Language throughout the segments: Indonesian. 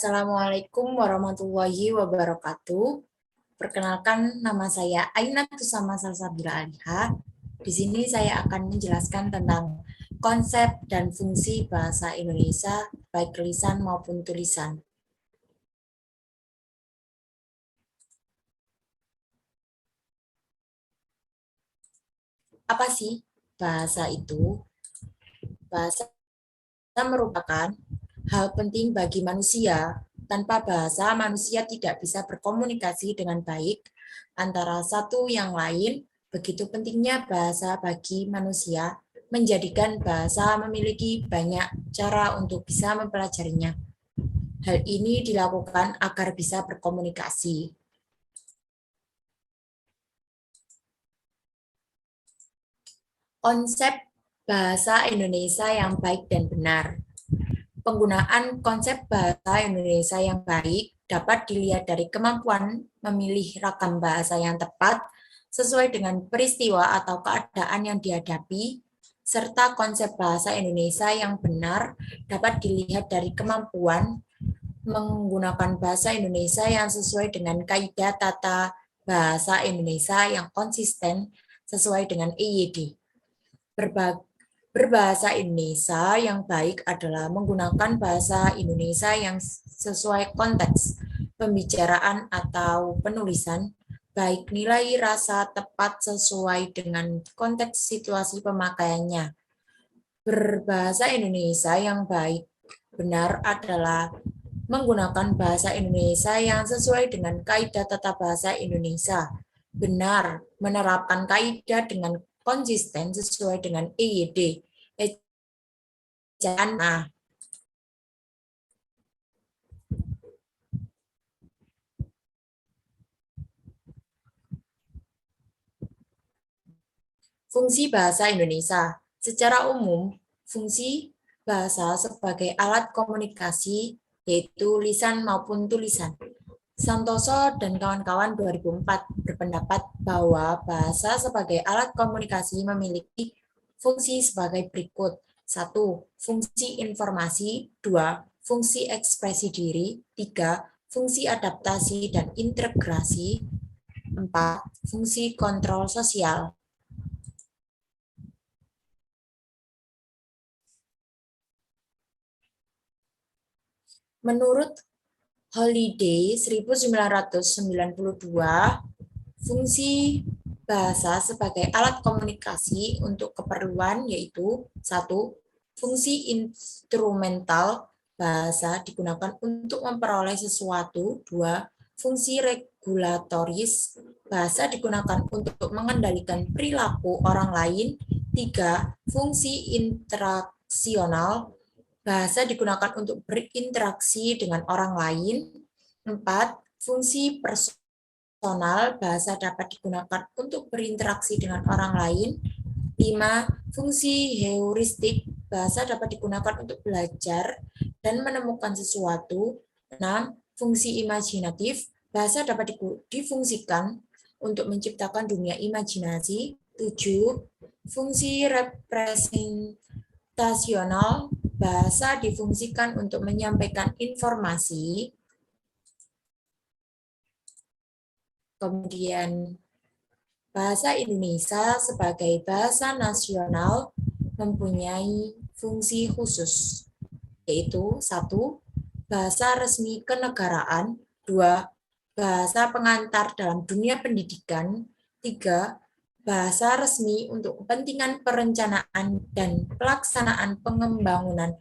Assalamualaikum warahmatullahi wabarakatuh. Perkenalkan, nama saya Aina Tusama Salsabila Aliha. Di sini saya akan menjelaskan tentang konsep dan fungsi bahasa Indonesia, baik lisan maupun tulisan. Apa sih bahasa itu? Bahasa merupakan hal penting bagi manusia. Tanpa bahasa, manusia tidak bisa berkomunikasi dengan baik antara satu yang lain. Begitu pentingnya bahasa bagi manusia, menjadikan bahasa memiliki banyak cara untuk bisa mempelajarinya. Hal ini dilakukan agar bisa berkomunikasi. Konsep bahasa Indonesia yang baik dan benar. Penggunaan konsep bahasa Indonesia yang baik dapat dilihat dari kemampuan memilih ragam bahasa yang tepat sesuai dengan peristiwa atau keadaan yang dihadapi, serta konsep bahasa Indonesia yang benar dapat dilihat dari kemampuan menggunakan bahasa Indonesia yang sesuai dengan kaidah tata bahasa Indonesia yang konsisten sesuai dengan EYD. Berbahasa Indonesia yang baik adalah menggunakan bahasa Indonesia yang sesuai konteks pembicaraan atau penulisan, baik nilai rasa tepat sesuai dengan konteks situasi pemakaiannya. Berbahasa Indonesia yang baik benar adalah menggunakan bahasa Indonesia yang sesuai dengan kaidah tata bahasa Indonesia. Benar, menerapkan kaidah dengan konsisten sesuai dengan EYD. Ejaan nah. Fungsi bahasa Indonesia. Secara umum, fungsi bahasa sebagai alat komunikasi yaitu lisan maupun tulisan. Santoso dan kawan-kawan 2004 berpendapat bahwa bahasa sebagai alat komunikasi memiliki fungsi sebagai berikut. 1. Fungsi informasi. 2. Fungsi ekspresi diri. 3. Fungsi adaptasi dan integrasi. 4. Fungsi kontrol sosial. Menurut Holiday 1992, fungsi bahasa sebagai alat komunikasi untuk keperluan yaitu 1. Fungsi instrumental, bahasa digunakan untuk memperoleh sesuatu. 2. Fungsi regulatoris, bahasa digunakan untuk mengendalikan perilaku orang lain. 3. Fungsi interaksional, bahasa digunakan untuk berinteraksi dengan orang lain. 4. Fungsi personal, bahasa dapat digunakan untuk berinteraksi dengan orang lain. 5. Fungsi heuristik, bahasa dapat digunakan untuk belajar dan menemukan sesuatu. 6. Fungsi imajinatif, bahasa dapat difungsikan untuk menciptakan dunia imajinasi. 7. Fungsi representasional, bahasa difungsikan untuk menyampaikan informasi. Kemudian bahasa Indonesia sebagai bahasa nasional mempunyai fungsi khusus, yaitu 1. Bahasa resmi kenegaraan. 2. Bahasa pengantar dalam dunia pendidikan. 3. Bahasa resmi untuk kepentingan perencanaan dan pelaksanaan pembangunan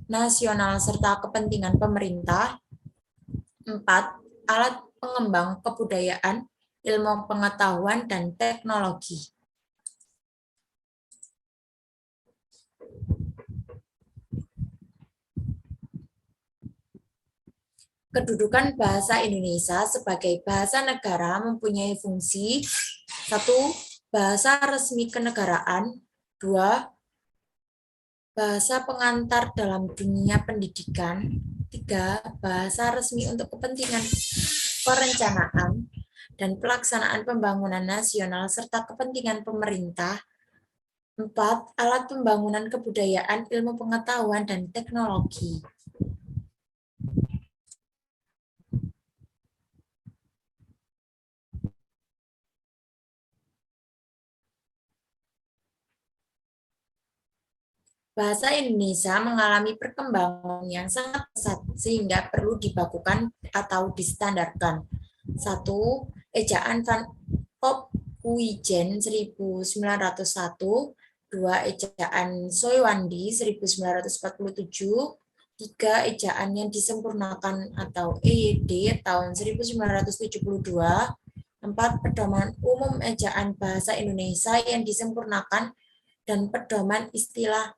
nasional serta kepentingan pemerintah. 4. Alat pengembang kebudayaan, ilmu pengetahuan, dan teknologi. Kedudukan bahasa Indonesia sebagai bahasa negara mempunyai fungsi 1. Bahasa resmi kenegaraan. 2. Bahasa pengantar dalam dunia pendidikan. 3. Bahasa resmi untuk kepentingan perencanaan dan pelaksanaan pembangunan nasional serta kepentingan pemerintah. 4. Alat pembangunan kebudayaan, ilmu pengetahuan, dan teknologi. Bahasa Indonesia mengalami perkembangan yang sangat pesat sehingga perlu dibakukan atau distandarkan. Satu, Ejaan Van Ophuijen 1901, dua, Ejaan Soewandi 1947, tiga, Ejaan yang disempurnakan atau EYD tahun 1972, empat, Pedoman Umum Ejaan Bahasa Indonesia yang disempurnakan dan Pedoman Istilah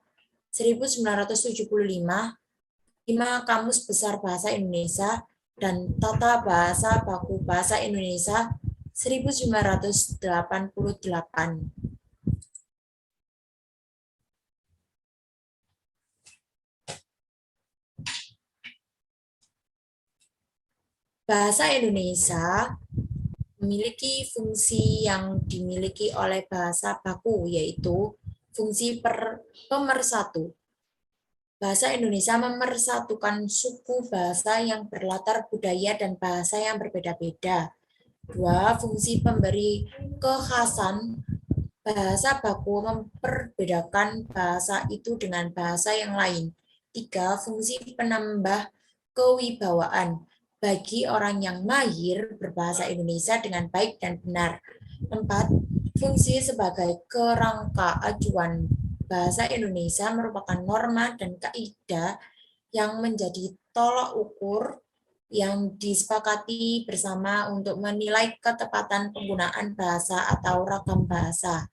1975, 5, Kamus Besar Bahasa Indonesia, dan Tata Bahasa Baku Bahasa Indonesia 1988. Bahasa Indonesia memiliki fungsi yang dimiliki oleh bahasa baku, yaitu fungsi pemersatu. Bahasa Indonesia memersatukan suku bahasa yang berlatar budaya dan bahasa yang berbeda-beda. Dua, fungsi pemberi kekhasan. Bahasa baku memperbedakan bahasa itu dengan bahasa yang lain. Tiga, fungsi penambah kewibawaan bagi orang yang mahir berbahasa Indonesia dengan baik dan benar. Empat, fungsi sebagai kerangka acuan. Bahasa Indonesia merupakan norma dan kaidah yang menjadi tolak ukur yang disepakati bersama untuk menilai ketepatan penggunaan bahasa atau ragam bahasa.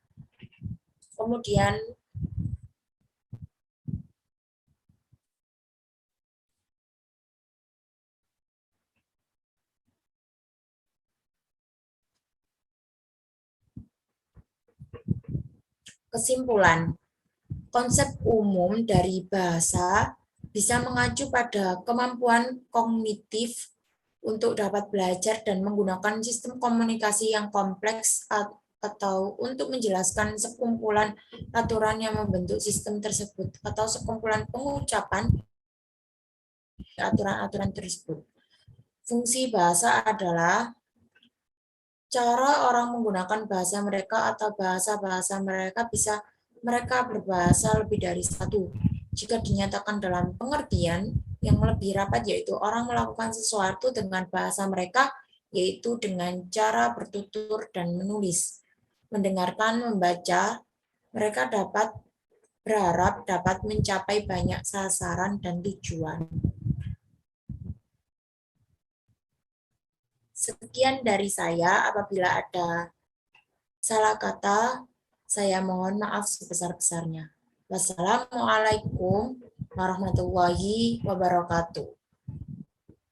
Kemudian kesimpulan, konsep umum dari bahasa bisa mengacu pada kemampuan kognitif untuk dapat belajar dan menggunakan sistem komunikasi yang kompleks atau untuk menjelaskan sekumpulan aturan yang membentuk sistem tersebut atau sekumpulan pengucapan aturan-aturan tersebut. Fungsi bahasa adalah cara orang menggunakan bahasa mereka atau bahasa-bahasa mereka bisa mereka berbahasa lebih dari satu. Jika dinyatakan dalam pengertian yang lebih rapat, yaitu orang melakukan sesuatu dengan bahasa mereka, yaitu dengan cara bertutur dan menulis. Mendengarkan, membaca, mereka dapat berharap dapat mencapai banyak sasaran dan tujuan. Sekian dari saya. Apabila ada salah kata, saya mohon maaf sebesar-besarnya. Wassalamualaikum warahmatullahi wabarakatuh.